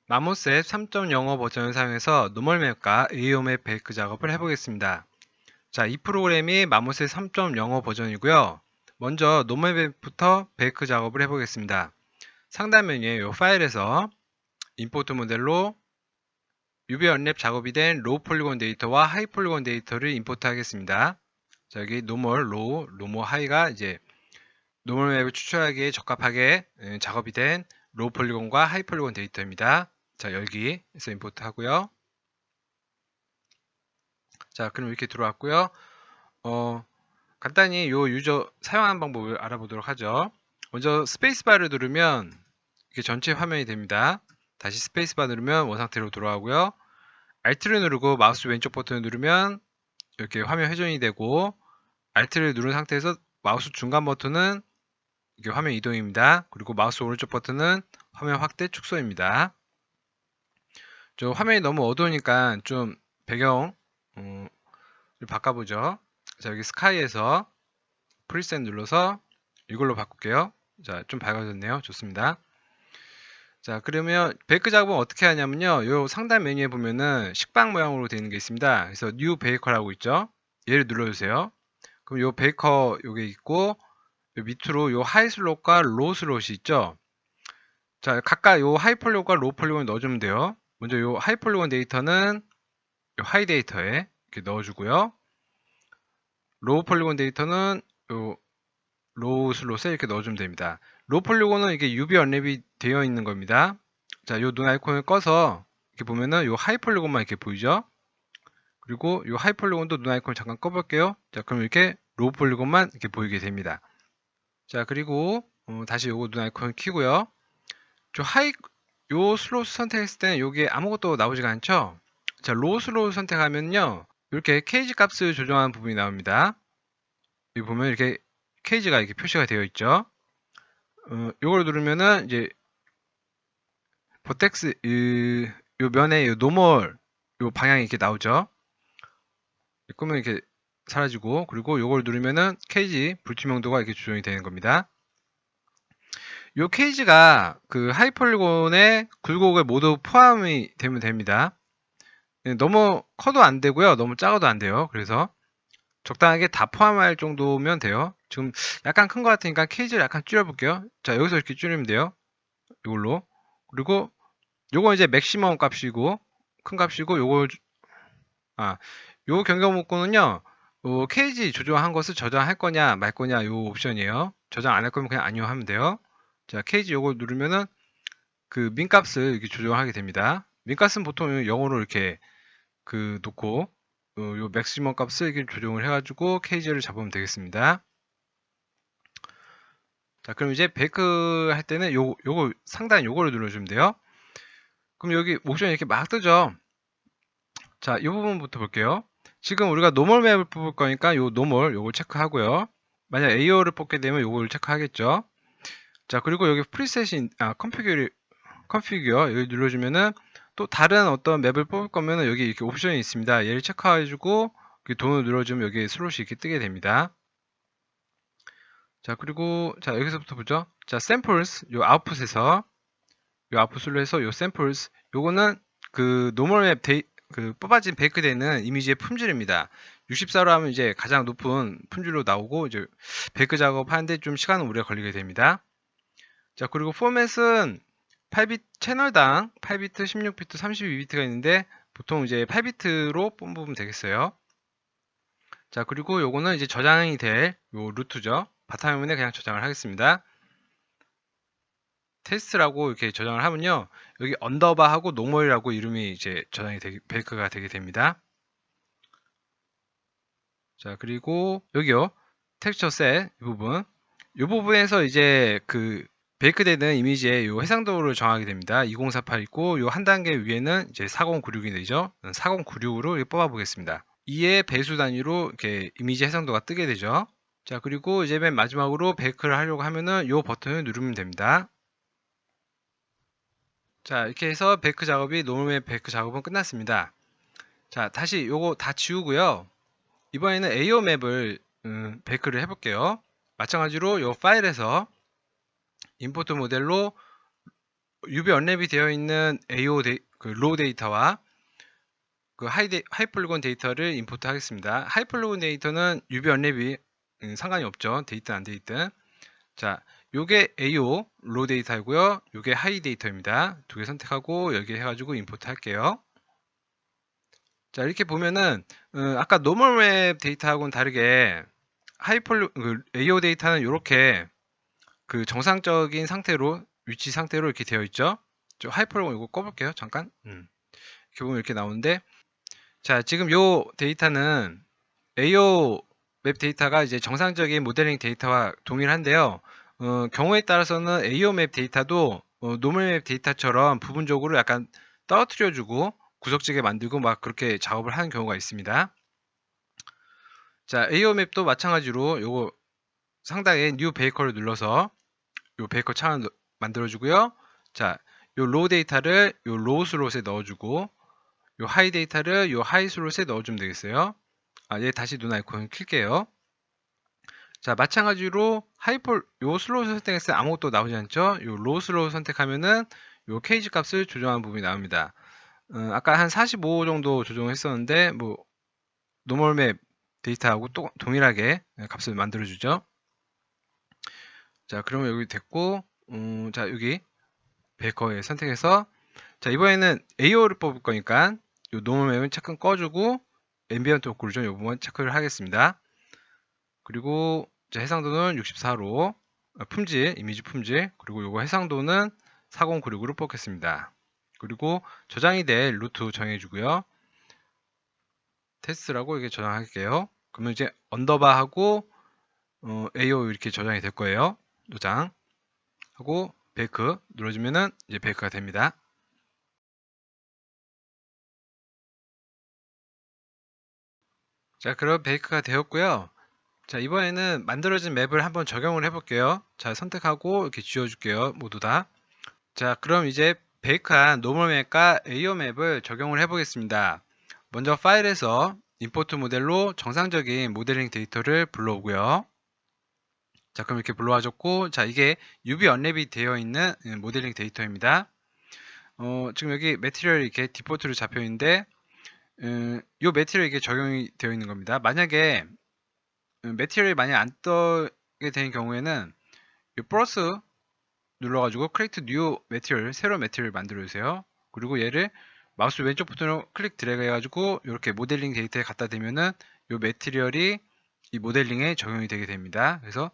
마모셋 3.05 버전을 사용해서 노멀맵과 AO맵 베이크 작업을 해보겠습니다. 자, 이 프로그램이 마모셋 3.05 버전이고요. 먼저 노멀맵부터 베이크 작업을 해보겠습니다. 상단 메뉴에 이 파일에서 임포트 모델로 UV 언랩 작업이 된 로우 폴리곤 데이터와 하이 폴리곤 데이터를 임포트 하겠습니다. 자, 여기 노멀, 로우, 로모, 하이가 이제 노멀맵을 추출하기에 적합하게 작업이 된 로우 폴리곤과 하이 폴리곤 데이터입니다. 자, 여기에서 임포트 하고요. 자, 그럼 이렇게 들어왔고요. 간단히 요 유저 사용하는 방법을 알아보도록 하죠. 먼저 스페이스바를 누르면 이렇게 전체 화면이 됩니다. 다시 스페이스바 누르면 원상태로 돌아오고요. Alt를 누르고 마우스 왼쪽 버튼을 누르면 이렇게 화면 회전이 되고, Alt를 누른 상태에서 마우스 중간 버튼은 이게 화면 이동입니다. 그리고 마우스 오른쪽 버튼은 화면 확대 축소입니다. 저 화면이 너무 어두우니까 좀 배경 바꿔보죠. 자, 여기 스카이에서 프리셋 눌러서 이걸로 바꿀게요. 자, 좀 밝아졌네요. 좋습니다. 자, 그러면 베이크 작업은 어떻게 하냐면요. 요 상단 메뉴에 보면은 식빵 모양으로 되어 있는 게 있습니다. 그래서 뉴 베이커라고 있죠. 얘를 눌러주세요. 그럼 요 베이커 요게 있고, 요 밑으로 요 하이 슬롯과 로우 슬롯이 있죠. 자, 각각 요 하이 폴리곤과 로우 폴리곤을 넣어주면 돼요. 먼저 요 하이 폴리곤 데이터는 요 하이 데이터에 이렇게 넣어주고요. 로우 폴리곤 데이터는 요 로우 슬롯에 이렇게 넣어주면 됩니다. 로우 폴리곤은 이게 UV 언랩이 되어 있는 겁니다. 자, 요 눈 아이콘을 꺼서 이렇게 보면은 요 하이 폴리곤만 이렇게 보이죠? 그리고 요 하이 폴리곤도 눈 아이콘을 잠깐 꺼볼게요. 자, 그럼 이렇게 로우 폴리곤만 이렇게 보이게 됩니다. 자, 그리고 다시 요거 눈 아이콘을 켜고요. 요 슬롯 선택했을 때는 요게 아무것도 나오지가 않죠? 자, 로우 슬롯 선택하면요. 이렇게 케이지 값을 조정하는 부분이 나옵니다. 여기 보면 이렇게 케이지가 이렇게 표시가 되어 있죠. 요걸 누르면은 이제 버텍스 요 면에 요 노멀 요 방향이 이렇게 나오죠. 그러면 이렇게 사라지고, 그리고 요걸 누르면은 케이지 불투명도가 이렇게 조정이 되는 겁니다. 요 케이지가 그 하이폴리곤의 굴곡에 모두 포함이 되면 됩니다. 너무 커도 안 되고요. 너무 작아도 안 돼요. 그래서 적당하게 다 포함할 정도면 돼요. 지금 약간 큰 것 같으니까 케이지를 약간 줄여볼게요. 자, 여기서 이렇게 줄이면 돼요. 이걸로. 그리고 요거 이제 맥시멈 값이고, 큰 값이고, 요 경계 문구는요, 케이지 조정한 것을 저장할 거냐 말 거냐 요 옵션이에요. 저장 안 할 거면 그냥 아니요 하면 돼요. 자, 케이지 요거 누르면은 그 민값을 이렇게 조정하게 됩니다. 민값은 보통 영어로 이렇게 놓고, 요 맥시멈 값을 이렇게 조정을 해가지고 케이지를 잡으면 되겠습니다. 자, 그럼 이제 베이크 할 때는 요거 상단 요거를 눌러주면 돼요. 그럼 여기 옵션이 이렇게 막 뜨죠. 자, 이 부분부터 볼게요. 지금 우리가 노멀 맵을 뽑을 거니까 요 노멀 요걸 체크하고요. 만약 AO를 뽑게 되면 요걸 체크하겠죠. 자, 그리고 여기 프리셋이 컨피규어 여기 눌러주면은 또 다른 어떤 맵을 뽑을 거면은 여기 이렇게 옵션이 있습니다. 얘를 체크해가지고 돈을 눌러주면 여기 슬롯이 이렇게 뜨게 됩니다. 자, 그리고 자, 여기서부터 보죠. 자, 샘플스 요 아웃풋에서 요 아웃풋으로 해서 요 샘플스 요거는 그 노멀 맵 뽑아진 베이크되는 이미지의 품질입니다. 64로 하면 이제 가장 높은 품질로 나오고, 이제 베이크 작업하는데 좀 시간은 오래 걸리게 됩니다. 자, 그리고 포맷은 8비트 채널당 8비트, 16비트, 32비트가 있는데 보통 이제 8비트로 뽑으면 되겠어요. 자, 그리고 요거는 이제 저장이 될 요 루트죠. 바탕화면에 그냥 저장을 하겠습니다. 테스트라고 이렇게 저장을 하면요, 여기 언더바하고 노멀이라고 이름이 이제 베이크가 되게 됩니다. 자, 그리고 여기요, 텍스처 셋 이 부분에서 이제 베이크 되는 이미지의 요 해상도를 정하게 됩니다. 2048 있고, 요 한 단계 위에는 이제 4096이 되죠. 4096으로 뽑아 보겠습니다. 2의 배수 단위로 이렇게 이미지 해상도가 뜨게 되죠. 자, 그리고 이제 맨 마지막으로 베이크를 하려고 하면은 요 버튼을 누르면 됩니다. 자, 이렇게 해서 베이크 작업이 노멀 베이크 작업은 끝났습니다. 자, 다시 요거 다 지우고요. 이번에는 AO 맵을 베이크를 해볼게요. 마찬가지로 요 파일에서 임포트 모델로 UV 언랩이 되어 있는 그 로우 데이터와 그 하이폴리곤 데이터를 임포트 하겠습니다. 하이폴리곤 데이터는 UV 언랩이 상관이 없죠. 데이터 안 데이터. 자, 요게 AO 로우 데이터이고요. 요게 하이 데이터입니다. 두 개 선택하고 여기 해가지고 임포트 할게요. 자, 이렇게 보면은 아까 노멀 웹 데이터하고는 다르게 AO 데이터는 이렇게 그 정상적인 상태로 위치 상태로 이렇게 되어 있죠. 저 하이폴리곤 이거 꺼볼게요. 잠깐. 이렇게 보면 이렇게 나오는데, 자, 지금 요 데이터는 AO 맵 데이터가 이제 정상적인 모델링 데이터와 동일한데요. 경우에 따라서는 AO 맵 데이터도 노멀 맵 데이터처럼 부분적으로 약간 떨어뜨려주고 구석지게 만들고 막 그렇게 작업을 하는 경우가 있습니다. 자, AO 맵도 마찬가지로 요거 상단에 뉴 베이커를 눌러서 요 베이커 창을 만들어주고요. 자, 요 로우 데이터를 요 로우 슬롯에 넣어주고 요 하이 데이터를 요 하이 슬롯에 넣어주면 되겠어요. 얘 다시 눈 아이콘 킬게요. 자, 마찬가지로 요 슬롯 선택했을 때 아무것도 나오지 않죠? 요 로우 슬롯 선택하면은 요 케이지 값을 조정하는 부분이 나옵니다. 아까 한 45 정도 조정했었는데, 뭐, 노멀 맵 데이터하고 또 동일하게 값을 만들어주죠. 자, 그러면 여기 됐고, 자, 여기 베이커에 선택해서, 자, 이번에는 AO를 뽑을 거니까, 요 노멀 맵은 체크 꺼주고, 앰비언트 오클루전 이 부분 체크를 하겠습니다. 그리고 해상도는 64로, 품질, 이미지 품질, 그리고 요거 해상도는 4096으로 뽑겠습니다. 그리고 저장이 될 루트 정해주고요. 테스트라고 이렇게 저장할게요. 그러면 이제 언더바하고 AO 이렇게 저장이 될 거예요. 도장 하고 베이크 눌러주면은 이제 베이크가 됩니다. 자, 그럼 베이크가 되었고요. 자, 이번에는 만들어진 맵을 한번 적용을 해볼게요. 자, 선택하고 이렇게 지워줄게요. 모두 다. 자, 그럼 이제 베이크한 노멀 맵과 AO 맵을 적용을 해보겠습니다. 먼저 파일에서 임포트 모델로 정상적인 모델링 데이터를 불러오고요. 자, 그럼 이렇게 불러와줬고, 자, 이게 UV 언랩이 되어 있는 모델링 데이터입니다. 지금 여기 매티리얼이 이렇게 디폴트로 잡혀 있는데, 이 매티리얼이 이게 적용이 되어 있는 겁니다. 만약에 매티리얼이 만약 안 떠게 되는 경우에는 이 플러스 눌러가지고 크리에이트 뉴 매티리얼, 새로운 매티리얼을 만들어 주세요. 그리고 얘를 마우스 왼쪽 버튼으로 클릭 드래그 해가지고 이렇게 모델링 데이터에 갖다 대면은 이 매티리얼이 이 모델링에 적용이 되게 됩니다. 그래서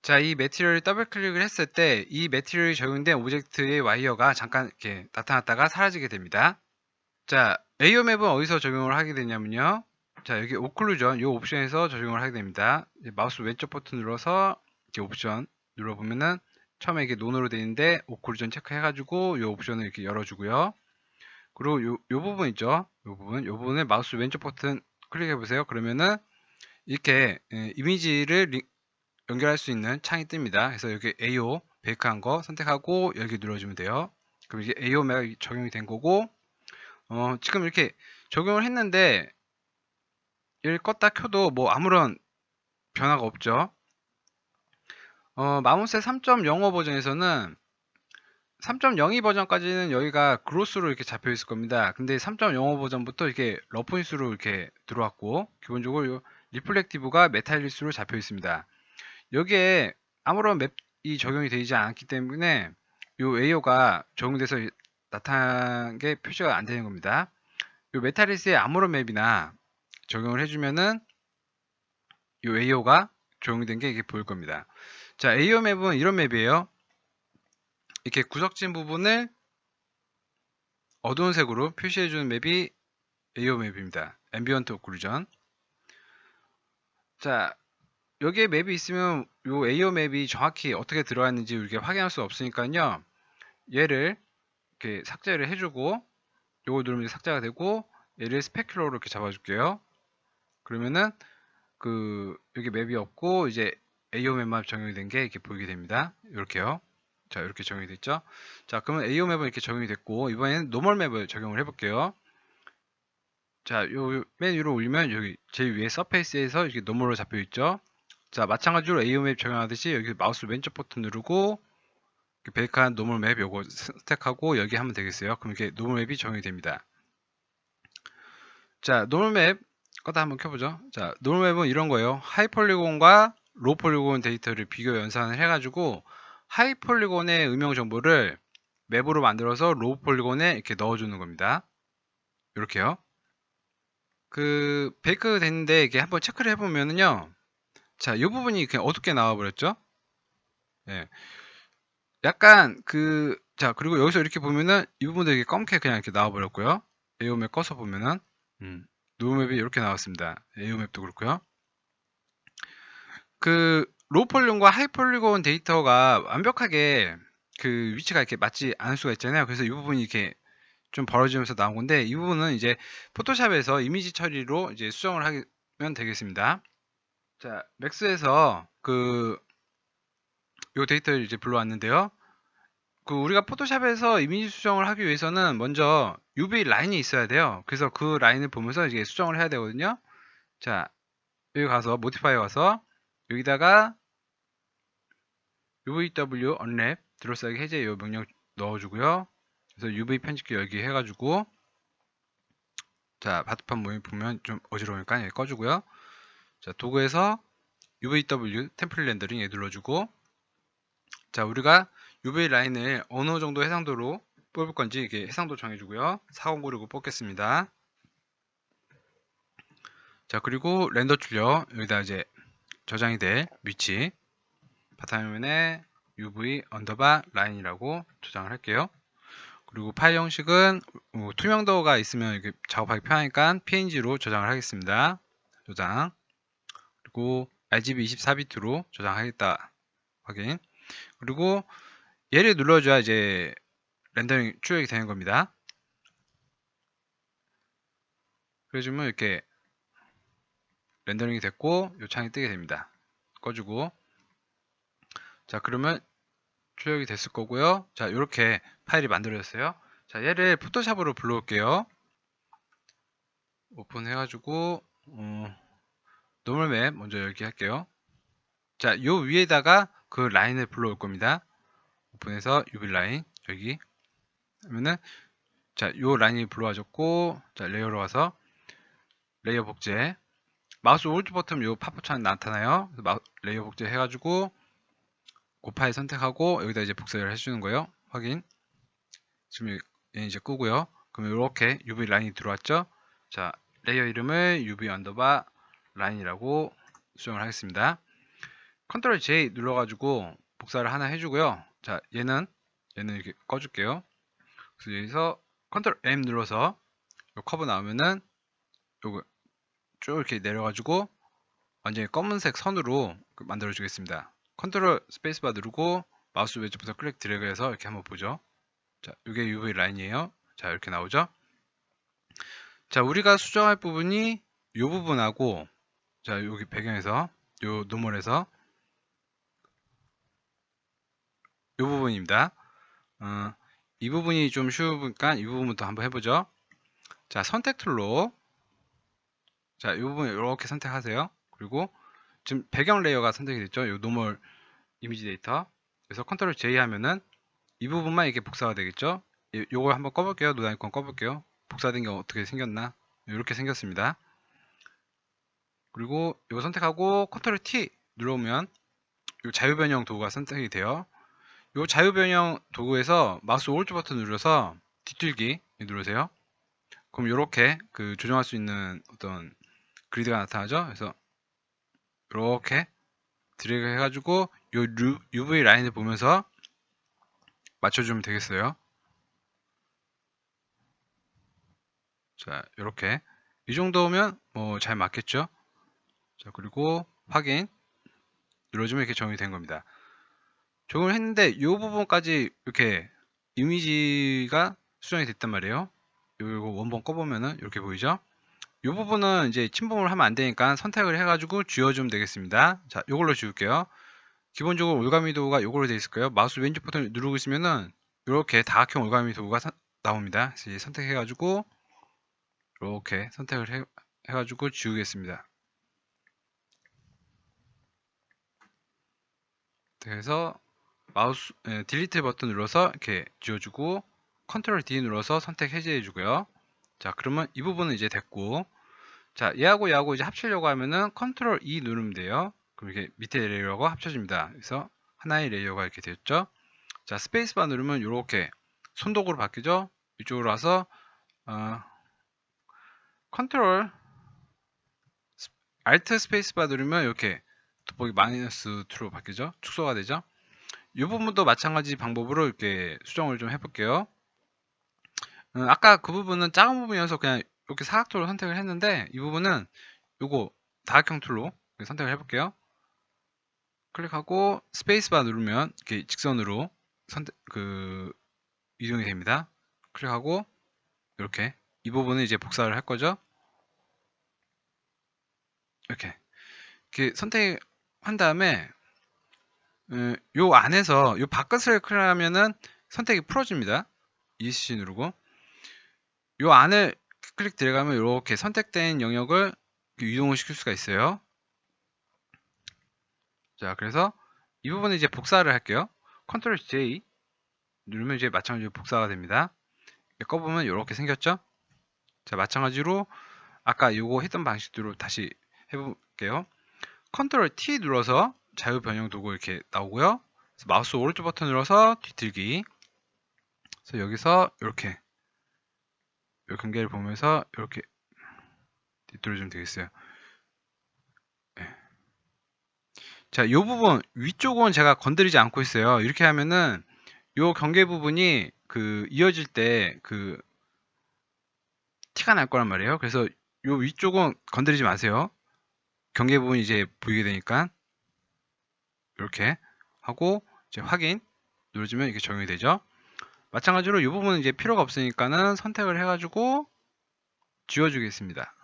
자, 이 매티리얼을 더블 클릭을 했을 때 이 매티리얼이 적용된 오브젝트의 와이어가 잠깐 이렇게 나타났다가 사라지게 됩니다. 자, AO 맵은 어디서 적용을 하게 되냐면요. 자, 여기 오클루전 이 옵션에서 적용을 하게 됩니다. 마우스 왼쪽 버튼 눌러서 이렇게 옵션 눌러보면은 처음에 이게 논으로 되어 있는데 오클루전 체크해가지고 이 옵션을 이렇게 열어주고요. 그리고 요 부분 있죠. 요 부분을 마우스 왼쪽 버튼 클릭해 보세요. 그러면은 이렇게 이미지를 연결할 수 있는 창이 뜹니다. 그래서 여기 AO 베이크한 거 선택하고 여기 눌러주면 돼요. 그럼 이게 AO 맵이 적용이 된 거고, 지금 이렇게 적용을 했는데 얘를 껐다 켜도 뭐 아무런 변화가 없죠. 마모세 3.05 버전에서는 3.02 버전까지는 여기가 그로스로 이렇게 잡혀 있을 겁니다. 근데 3.05 버전부터 이렇게 러프니스로 이렇게 들어왔고, 기본적으로 리플렉티브가 메탈리스로 잡혀 있습니다. 여기에 아무런 맵이 적용이 되지 않기 때문에 요 AO가 적용돼서 나타난 게 표시가 안 되는 겁니다. 요 메탈리스의 아무런 맵이나 적용을 해주면은 요 AO가 적용된 게 이게 보일 겁니다. 자, AO 맵은 이런 맵이에요. 이렇게 구석진 부분을 어두운 색으로 표시해주는 맵이 AO 맵입니다. 앰비언트 오클루전. 자, 여기에 맵이 있으면 요 AO 맵이 정확히 어떻게 들어가 있는지 이렇게 확인할 수 없으니까요. 얘를 이렇게 삭제를 해주고 요걸 누르면 삭제가 되고 얘를 스페큘러로 이렇게 잡아줄게요. 그러면은 여기 맵이 없고 이제 AO 맵만 적용이 된 게 이렇게 보이게 됩니다. 이렇게요. 자, 이렇게 적용이 됐죠. 자, 그러면 AO 맵은 이렇게 적용이 됐고 이번에는 노멀 맵을 적용을 해볼게요. 자, 요 맨 위로 올리면 여기 제일 위에 서페이스에서 이렇게 노멀로 잡혀 있죠. 자, 마찬가지로 AO 맵 적용하듯이 여기 마우스 왼쪽 버튼 누르고 베이크한 노멀 맵 요거 선택하고 여기 하면 되겠어요. 그럼 이게 노멀 맵이 적용이 됩니다. 자, 노멀 맵 거다 한번 켜보죠. 자, 노멀 맵은 이런 거예요. 하이 폴리곤과 로우 폴리곤 데이터를 비교 연산을 해가지고 하이 폴리곤의 음영 정보를 맵으로 만들어서 로우 폴리곤에 이렇게 넣어주는 겁니다. 이렇게요. 그 베이크 됐는데 이게 한번 체크를 해보면은요. 자, 이 부분이 그냥 어둡게 나와버렸죠? 예. 약간 자, 그리고 여기서 이렇게 보면은 이 부분도 이렇게 검게 그냥 이렇게 나와버렸고요. 에어맵 꺼서 보면은, 노맵이 이렇게 나왔습니다. 에어맵도 그렇고요. 로우 폴리곤과 하이 폴리곤 데이터가 완벽하게 그 위치가 이렇게 맞지 않을 수가 있잖아요. 그래서 이 부분이 이렇게 좀 벌어지면서 나온 건데, 이 부분은 이제 포토샵에서 이미지 처리로 이제 수정을 하면 되겠습니다. 자, 맥스에서 요 데이터를 이제 불러왔는데요. 우리가 포토샵에서 이미지 수정을 하기 위해서는 먼저 UV 라인이 있어야 돼요. 그래서 그 라인을 보면서 이제 수정을 해야 되거든요. 자, 여기 가서 모디파이어 가서 여기다가 UVW unwrap 드로싸기 해제 이 명령 넣어주고요. 그래서 UV 편집기 열기 해가지고 자, 바트판 모임 보면 좀 어지러우니까 여기 꺼주고요. 자, 도구에서 UVW 템플릿 렌더링 얘 눌러주고 자, 우리가 UV 라인을 어느 정도 해상도로 뽑을 건지 이게 해상도 정해주고요. 4096을 뽑겠습니다. 자, 그리고 렌더 출력 여기다 이제 저장이 될 위치 바탕화면에 UV 언더바 라인이라고 저장을 할게요. 그리고 파일 형식은 투명도가 있으면 이렇게 작업하기 편하니까 PNG로 저장을 하겠습니다. 저장. 그리고 RGB 24비트로 저장하겠다 확인. 그리고 얘를 눌러줘야 이제 렌더링 출력이 되는 겁니다. 그래주면 이렇게 렌더링이 됐고 이 창이 뜨게 됩니다. 꺼주고 자, 그러면 출력이 됐을 거고요. 자, 이렇게 파일이 만들어졌어요. 자, 얘를 포토샵으로 불러올게요. 오픈해가지고 노멀 맵 먼저 열기 할게요. 자, 요 위에다가 그 라인을 불러올 겁니다. 오픈해서 UV 라인 여기 하면은 자, 요 라인이 불러와졌고 자, 레이어로 와서 레이어 복제 마우스 오른쪽 버튼 요 팝업 창 나타나요. 레이어 복제 해가지고 그 파일 선택하고 여기다 이제 복사를 해주는 거예요. 확인. 지금 얘 이제 끄고요. 그러면 이렇게 UV 라인이 들어왔죠. 자, 레이어 이름을 UV 언더바 라인이라고 수정을 하겠습니다. 컨트롤 J 눌러가지고 복사를 하나 해주고요. 자, 얘는 이렇게 꺼줄게요. 그래서 여기서 컨트롤 M 눌러서 요 커브 나오면은 요거 쭉 이렇게 내려가지고 완전히 검은색 선으로 만들어 주겠습니다. 컨트롤 스페이스바 누르고 마우스 왼쪽부터 클릭 드래그해서 이렇게 한번 보죠. 자, 이게 UV 라인이에요. 자, 이렇게 나오죠. 자, 우리가 수정할 부분이 이 부분하고 자, 여기 배경에서 요 노멀에서 이 부분입니다. 이 부분이 좀 쉬우니까 이 부분부터 한번 해보죠. 자, 선택 툴로 자, 이 부분 이렇게 선택하세요. 그리고 지금 배경 레이어가 선택이 됐죠. 요 노멀 이미지 데이터. 그래서 컨트롤 J 하면은 이 부분만 이렇게 복사가 되겠죠. 요걸 한번 꺼볼게요. 노드 아이콘 꺼볼게요. 복사된 게 어떻게 생겼나. 이렇게 생겼습니다. 그리고 이거 선택하고 컨트롤 T 눌러오면 요 자유변형 도구가 선택이 돼요. 요 자유변형 도구에서 마우스 오른쪽 버튼 눌러서 뒤틀기 누르세요. 그럼 이렇게 조정할 수 있는 어떤 그리드가 나타나죠. 그래서 이렇게 드래그 해가지고 요 UV 라인을 보면서 맞춰주면 되겠어요. 자, 이렇게 이 정도면 뭐 잘 맞겠죠. 자, 그리고 확인 눌러주면 이렇게 정리 된 겁니다. 적용을 했는데 이 부분까지 이렇게 이미지가 수정이 됐단 말이에요. 이거 원본 꺼보면은 이렇게 보이죠. 이 부분은 이제 침범을 하면 안 되니까 선택을 해가지고 지워주면 되겠습니다. 자, 이걸로 지울게요. 기본적으로 올가미 도구가 이걸로 되어 있을 거예요. 마우스 왼쪽 버튼을 누르고 있으면은 이렇게 다각형 올가미 도구가 나옵니다. 그래서 이제 선택해가지고 이렇게 선택을 해가지고 지우겠습니다. 그래서 마우스 딜리트 버튼 눌러서 이렇게 지워주고 컨트롤 D 눌러서 선택 해제해주고요. 자, 그러면 이 부분은 이제 됐고, 자, 얘하고 이제 합치려고 하면은 컨트롤 E 누르면 돼요. 그럼 이렇게 밑에 레이어가 합쳐집니다. 그래서 하나의 레이어가 이렇게 되었죠. 자, 스페이스바 누르면 이렇게 손도구로 바뀌죠. 이쪽으로 와서 컨트롤 알트 스페이스바 누르면 이렇게 돋보기 -2로 바뀌죠. 축소가 되죠. 이 부분도 마찬가지 방법으로 이렇게 수정을 좀 해볼게요. 아까 그 부분은 작은 부분이어서 그냥 이렇게 사각도로 선택을 했는데, 이 부분은 요거 다각형 툴로 선택을 해볼게요. 클릭하고 스페이스바 누르면 이렇게 직선으로 이동이 됩니다. 클릭하고 이렇게 이 부분은 이제 복사를 할 거죠. 이렇게 선택한 다음에 요 안에서 요 바깥을 클릭하면은 선택이 풀어집니다. ESC 누르고 요 안을 클릭 들어가면 이렇게 선택된 영역을 이동을 시킬 수가 있어요. 자, 그래서 이 부분은 이제 복사를 할게요. 컨트롤 J 누르면 이제 마찬가지로 복사가 됩니다. 꺼보면 이렇게 생겼죠? 자, 마찬가지로 아까 요거 했던 방식대로 다시 해볼게요. 컨트롤 T 눌러서 자유 변형 도구 이렇게 나오고요. 마우스 오른쪽 버튼 눌러서 뒤틀기. 그래서 여기서 이렇게 이 경계를 보면서 이렇게 뒤돌아주면 되겠어요. 네. 자, 이 부분 위쪽은 제가 건드리지 않고 있어요. 이렇게 하면은 이 경계 부분이 이어질 때 티가 날 거란 말이에요. 그래서 이 위쪽은 건드리지 마세요. 경계 부분이 이제 보이게 되니까 이렇게 하고 이제 확인 눌러주면 이렇게 적용이 되죠. 마찬가지로 이 부분은 이제 필요가 없으니까는 선택을 해가지고 지워주겠습니다.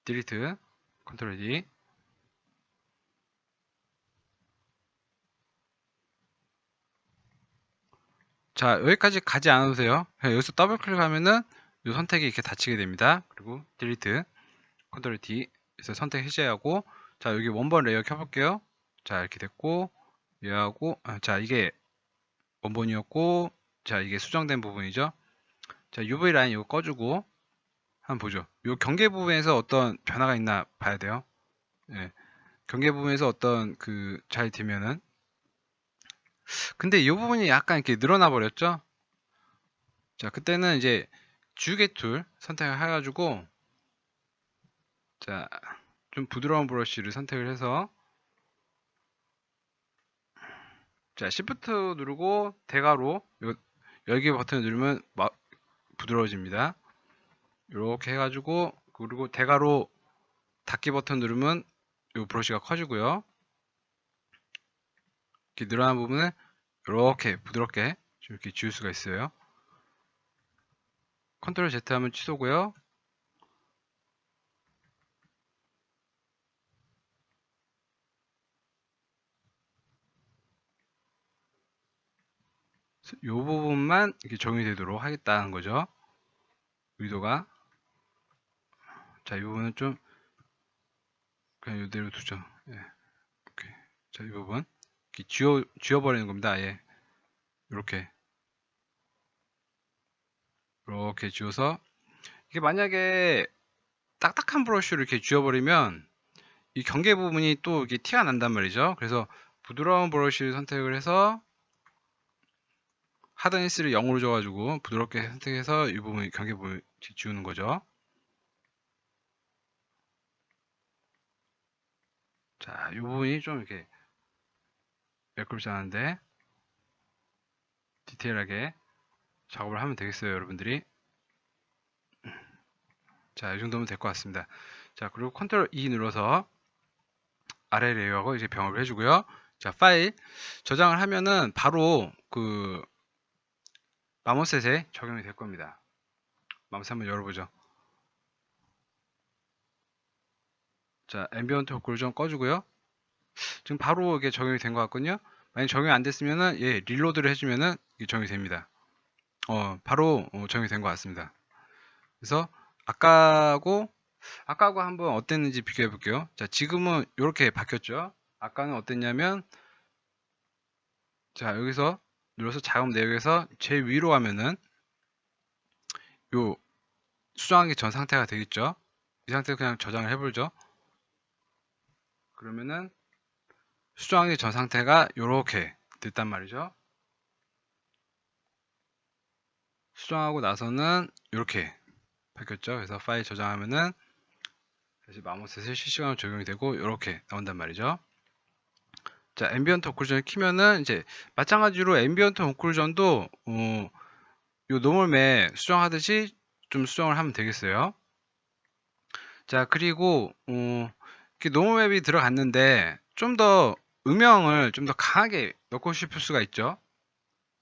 딜리트, 컨트롤 D. 자, 여기까지 가지 않아도 돼요. 여기서 더블 클릭하면은 이 선택이 이렇게 닫히게 됩니다. 그리고 딜리트, 컨트롤 D 에서 선택 해제하고, 자, 여기 원본 레이어 켜볼게요. 자, 이렇게 됐고, 얘하고, 자, 이게 원본이었고, 자, 이게 수정된 부분이죠. 자, UV 라인 이거 꺼주고 한번 보죠. 이 경계 부분에서 어떤 변화가 있나 봐야 돼요. 예. 경계 부분에서 어떤 잘 되면은, 근데 이 부분이 약간 이렇게 늘어나 버렸죠. 자, 그때는 이제 주개 툴 선택을 해가지고, 자, 좀 부드러운 브러쉬를 선택을 해서, 자, Shift 누르고 대괄호 열기 버튼을 누르면 부드러워집니다. 이렇게 해가지고, 그리고 대괄호 닫기 버튼 누르면 이 브러쉬가 커지고요. 이렇게 늘어난 부분을 이렇게 부드럽게 이렇게 지울 수가 있어요. 컨트롤 Z 하면 취소고요. 이 부분만 이렇게 적용이 되도록 하겠다는 거죠. 의도가. 자, 이 부분은 좀 그냥 이대로 두죠. 예. 오케이. 자, 이 부분 이렇게 지워버리는 겁니다. 아예 이렇게 지워서, 이게 만약에 딱딱한 브러쉬로 이렇게 지워버리면 이 경계 부분이 또 이게 티가 난단 말이죠. 그래서 부드러운 브러쉬를 선택을 해서 하드니스를 0으로 줘가지고 부드럽게 선택해서 이 부분 경계 부분 지우는 거죠. 자, 이 부분이 좀 이렇게 매끄럽지 않은데 디테일하게 작업을 하면 되겠어요, 여러분들이. 자, 이 정도면 될 것 같습니다. 자, 그리고 컨트롤 E 눌러서 아래 레이어하고 이제 병합을 해주고요. 자, 파일 저장을 하면은 바로 마모셋에 적용이 될 겁니다. 마모셋 한번 열어보죠. 자, 앰비언트 효과를 좀 꺼주고요. 지금 바로 이게 적용이 된 것 같거든요. 만약 적용이 안 됐으면은 릴로드를 해주면은 이게 적용이 됩니다. 바로 적용이 된 것 같습니다. 그래서 아까하고 아까하고 한번 어땠는지 비교해 볼게요. 자, 지금은 이렇게 바뀌었죠. 아까는 어땠냐면, 자, 여기서 눌러서 작업 내역에서 제일 위로 하면은 요 수정하기 전 상태가 되겠죠. 이 상태로 그냥 저장을 해보죠. 그러면은 수정하기 전 상태가 이렇게 됐단 말이죠. 수정하고 나서는 이렇게 바뀌었죠. 그래서 파일 저장하면은 다시 마모셋을 실시간으로 적용이 되고 이렇게 나온단 말이죠. 자, 앰비언트 오클루전을 키면은 이제 마찬가지로 앰비언트 오클루전도 요 노멀맵 수정하듯이 좀 수정을 하면 되겠어요. 자, 그리고 이렇게 노멀맵이 들어갔는데 좀 더 음영을 좀 더 강하게 넣고 싶을 수가 있죠.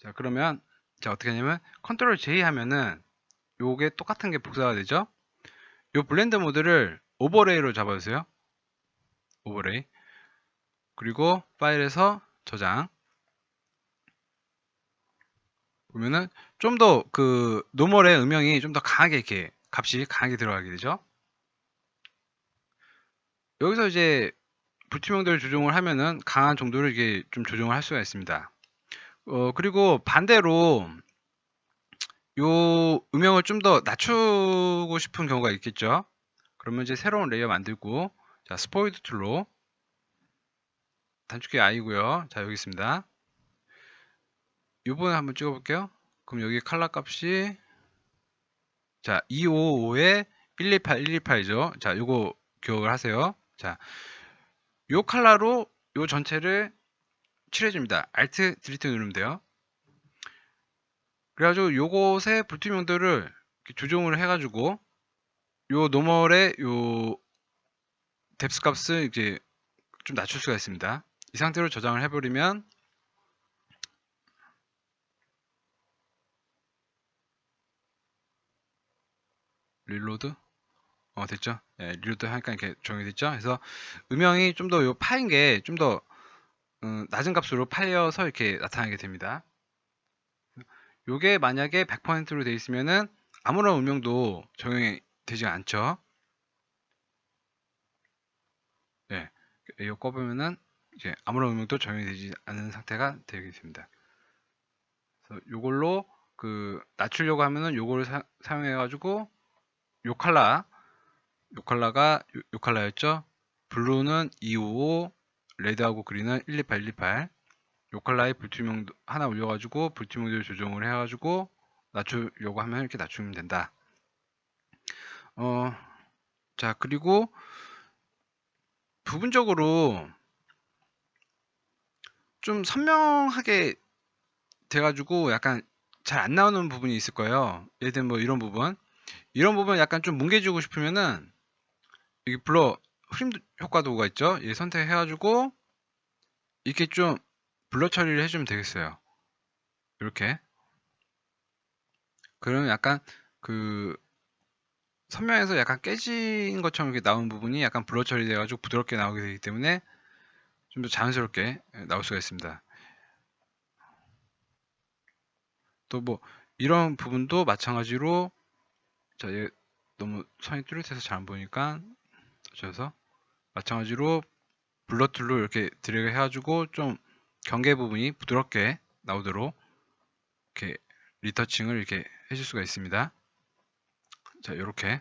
자, 그러면 자, 어떻게 하냐면 컨트롤 J 하면은 요게 똑같은 게 복사가 되죠. 요 블렌드 모드를 오버레이로 잡아주세요. 오버레이. 그리고 파일에서 저장. 보면은 좀 더 그 노멀의 음영이 좀 더 강하게 이렇게 값이 강하게 들어가게 되죠. 여기서 이제 불투명도를 조정을 하면은 강한 정도를 이게 좀 조정을 할 수가 있습니다. 그리고 반대로 요 음영을 좀 더 낮추고 싶은 경우가 있겠죠. 그러면 이제 새로운 레이어 만들고, 자, 스포이드 툴로 단축키 I고요. 자, 여기 있습니다. 이 부분 한번 찍어 볼게요. 그럼 여기 컬러 값이 자, 255에 128, 128이죠. 자, 요거 기억을 하세요. 자, 요 컬러로 요 전체를 칠해줍니다. Alt 딜리트 누르면 돼요. 그래가지고 요것의 불투명도를 조정을 해가지고 요 노멀의 요 뎁스 값을 이제 좀 낮출 수가 있습니다. 이 상태로 저장을 해버리면 릴로드 됐죠? 예, 릴로드 하니까 이렇게 적용이 됐죠? 그래서 음영이 좀 더 요 파인 게 좀 더 낮은 값으로 파여서 이렇게 나타나게 됩니다. 요게 만약에 100%로 되어 있으면은 아무런 음영도 적용이 되지 않죠. 예, 이거 꺼보면은 이제 아무런 음영도 적용이 되지 않는 상태가 되겠습니다. 그래서 요걸로 그 낮추려고 하면은 요거를 사용해 가지고 요 컬러가 요 컬러였죠. 블루는 255, 레드하고 그린은 128, 128. 요 컬러의 불투명도 하나 올려가지고 불투명도 조정을 해가지고 낮추려고 하면 이렇게 낮추면 된다. 자, 그리고 부분적으로 좀 선명하게 돼가지고 약간 잘 안 나오는 부분이 있을 거예요. 예를 들면 뭐 이런 부분 약간 좀 뭉개지고 싶으면은 여기 블러 흐림 효과도가 있죠. 얘 선택해가지고 이렇게 좀 블러 처리를 해주면 되겠어요. 이렇게. 그러면 약간 그 선명해서 약간 깨진 것처럼 이렇게 나온 부분이 약간 블러 처리돼가지고 부드럽게 나오게 되기 때문에 좀 더 자연스럽게 나올 수가 있습니다. 또 뭐 이런 부분도 마찬가지로 자, 얘 너무 선이 뚜렷해서 잘 안 보이니까 젖어서 마찬가지로 블러 툴로 이렇게 드래그 해가지고 좀 경계 부분이 부드럽게 나오도록 이렇게 리터칭을 이렇게 해줄 수가 있습니다. 자, 이렇게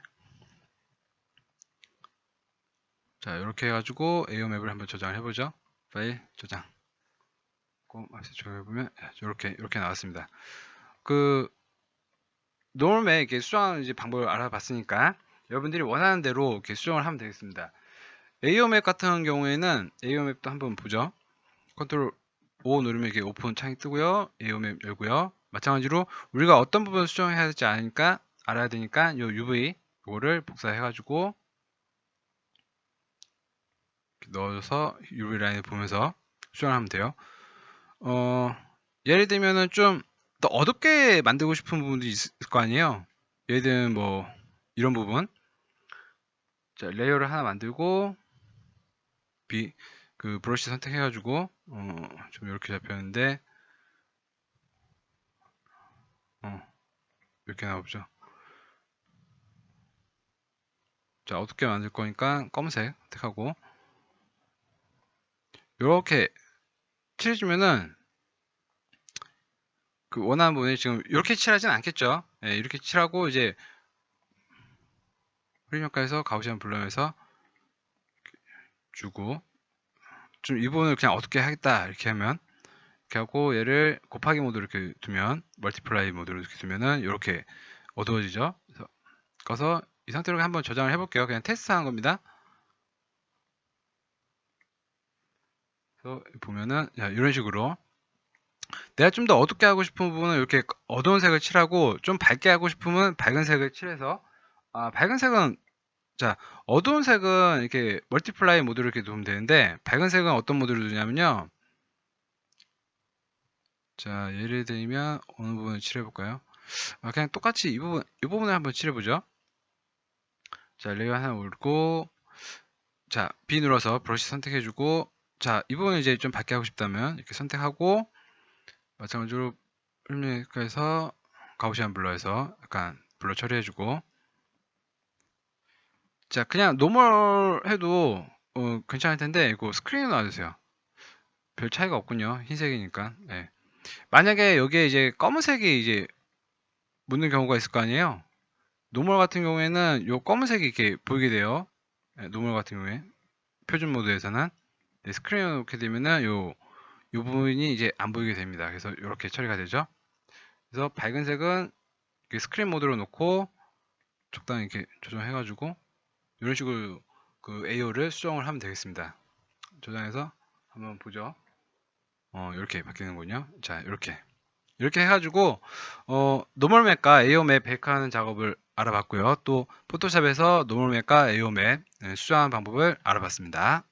자, 이렇게 해가지고 에어맵을 한번 저장을 해보죠. 파일 저장. 조여보면 이렇게 나왔습니다. 그 노멀에 이렇게 수정하는 이제 방법을 알아봤으니까 여러분들이 원하는 대로 이렇게 수정을 하면 되겠습니다. 에어맵 같은 경우에는 에어맵도 한번 보죠. 컨트롤 O 누르면 이렇게 오픈 창이 뜨고요. 에어맵 열고요. 마찬가지로 우리가 어떤 부분을 수정해야 될지 알아야 되니까 이 UV 이거를 복사해가지고 넣어서 UV 라인을 보면서 수정을 하면 돼요. 예를 들면은 좀 더 어둡게 만들고 싶은 부분도 있을 거 아니에요. 예를 들면 뭐 이런 부분. 자, 레이어를 하나 만들고 그 브러쉬 선택해가지고 좀 이렇게 잡혔는데 이렇게 나오죠. 자, 어둡게 만들 거니까 검은색 선택하고 이렇게 칠해주면은 그 원하는 부분이 지금 이렇게 칠하진 않겠죠. 예, 이렇게 칠하고 이제 프리즘 효과에서 가우시안 블러에서 주고 좀 이 부분을 그냥 어둡게 하겠다 이렇게 하면 이렇게 하고 얘를 곱하기 모드로 이렇게 두면 멀티플라이 모드로 이렇게 두면은 이렇게 어두워지죠. 그래서 이 상태로 한번 저장을 해볼게요. 그냥 테스트하는 겁니다. 그래서 보면은 이런 식으로 내가 좀 더 어둡게 하고 싶은 부분은 이렇게 어두운 색을 칠하고 좀 밝게 하고 싶으면 밝은 색을 칠해서 밝은 색은 자 어두운 색은 이렇게 멀티플라이 모드로 이렇게 두면 되는데 밝은 색은 어떤 모드로 두냐면요. 자 예를 들면 어느 부분을 칠해볼까요? 그냥 똑같이 이 부분을 한번 칠해보죠. 자 레이어 하나 올리고 자 B 눌러서 브러쉬 선택해주고 자 이 부분을 이제 좀 밝게 하고 싶다면 이렇게 선택하고 마찬가지로 필름메이커에서 가우시안 블러에서 약간 블러 처리해주고 자 그냥 노멀 해도 괜찮을 텐데 이거 스크린에 놔주세요. 별 차이가 없군요. 흰색이니까. 네. 만약에 여기에 이제 검은색이 이제 묻는 경우가 있을 거 아니에요. 노멀 같은 경우에는 요 검은색이 이렇게 보이게 돼요. 네, 노멀 같은 경우에 표준 모드에서는 네, 스크린에 놓게 되면은 요 부분이 이제 안 보이게 됩니다. 그래서 이렇게 처리가 되죠. 그래서 밝은 색은 스크린 모드로 놓고 적당히 이렇게 조정해가지고 이런 식으로 그 AO를 수정을 하면 되겠습니다. 저장해서 한번 보죠. 이렇게 바뀌는군요. 자, 이렇게 해가지고 노멀 맵과 AO 맵 베이크하는 작업을 알아봤고요. 또 포토샵에서 노멀 맵과 AO 맵 수정하는 방법을 알아봤습니다.